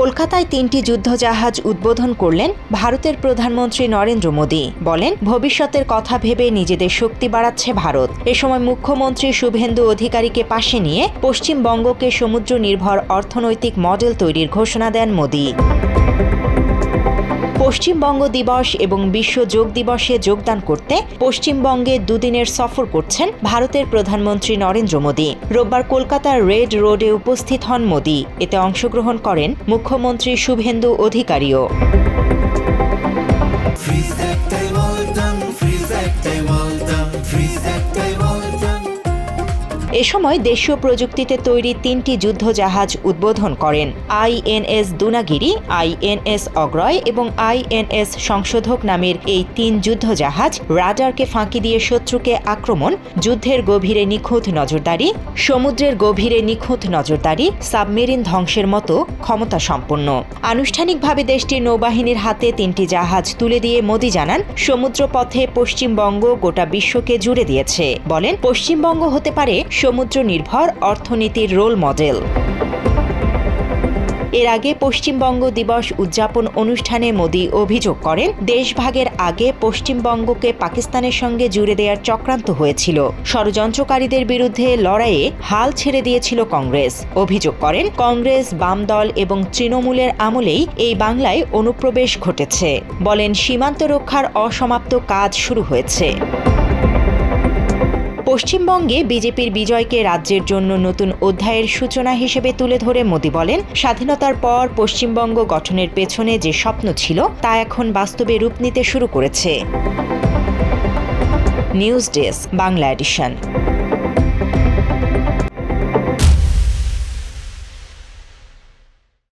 কলকাতায় ৩টি যুদ্ধজাহাজ উদ্বোধন করলেন ভারতের প্রধানমন্ত্রী নরেন্দ্র মোদী। বলেন, ভবিষ্যতের কথা ভেবে নিজেদের শক্তি বাড়াচ্ছে ভারত। এ সময় মুখ্যমন্ত্রী শুভেন্দু অধিকারীকে পাশে নিয়ে পশ্চিমবঙ্গকে সমুদ্র নির্ভর অর্থনৈতিক মডেল তৈরির ঘোষণা দেন মোদী। পশ্চিমবঙ্গ দিবস এবং বিশ্ব যোগ দিবসে যোগদান করতে পশ্চিমবঙ্গে দুদিনের সফর করছেন ভারতের প্রধানমন্ত্রী নরেন্দ্র মোদী। রোববার কলকাতার রেড রোডে উপস্থিত হন মোদী। এতে অংশগ্রহণ করেন মুখ্যমন্ত্রী শুভেন্দু অধিকারীও। এ সময় দেশীয় প্রযুক্তিতে তৈরি 3টি যুদ্ধজাহাজ উদ্বোধন করেন। আইএনএস দুনাগিরি, আইএনএস অগ্রয় এবং আইএনএস সংশোধক নামের এই 3 যুদ্ধজাহাজ রাডারকে ফাঁকি দিয়ে শত্রুকে আক্রমণ, যুদ্ধের গভীরে নিখুঁত নজরদারি, সমুদ্রের গভীরে নিখুঁত নজরদারি, সাবমেরিন ধ্বংসের মতো ক্ষমতা সম্পন্ন। আনুষ্ঠানিকভাবে দেশটির নৌবাহিনীর হাতে 3টি জাহাজ তুলে দিয়ে মোদী জানান, সমুদ্রপথে পশ্চিমবঙ্গ গোটা বিশ্বকে জুড়ে দিয়েছে। বলেন, পশ্চিমবঙ্গ হতে পারে সমুদ্র নির্ভর অর্থনীতির রোল মডেল। এর আগে পশ্চিমবঙ্গ দিবস উদযাপন অনুষ্ঠানে মোদী অভিযোগ করেন, দেশভাগের আগে পশ্চিমবঙ্গকে পাকিস্তানের সঙ্গে জুড়ে দেওয়ার চক্রান্ত হয়েছিল। ষড়যন্ত্রকারীদের বিরুদ্ধে লড়াইয়ে হাল ছেড়ে দিয়েছিল কংগ্রেস। অভিযোগ করেন, কংগ্রেস, বাম দল এবং তৃণমূলের আমলেই এই বাংলায় অনুপ্রবেশ ঘটেছে। বলেন, সীমান্ত রক্ষার অসমাপ্ত কাজ শুরু হয়েছে। পশ্চিমবঙ্গে বিজেপির বিজয়কে রাজ্যের জন্য নতুন অধ্যায়ের সূচনা হিসেবে তুলে ধরে মোদী বলেন, স্বাধীনতার পর পশ্চিমবঙ্গ গঠনের পেছনে যে স্বপ্ন ছিল তা এখন বাস্তবে রূপ নিতে শুরু করেছে। News desk, Bangla addition.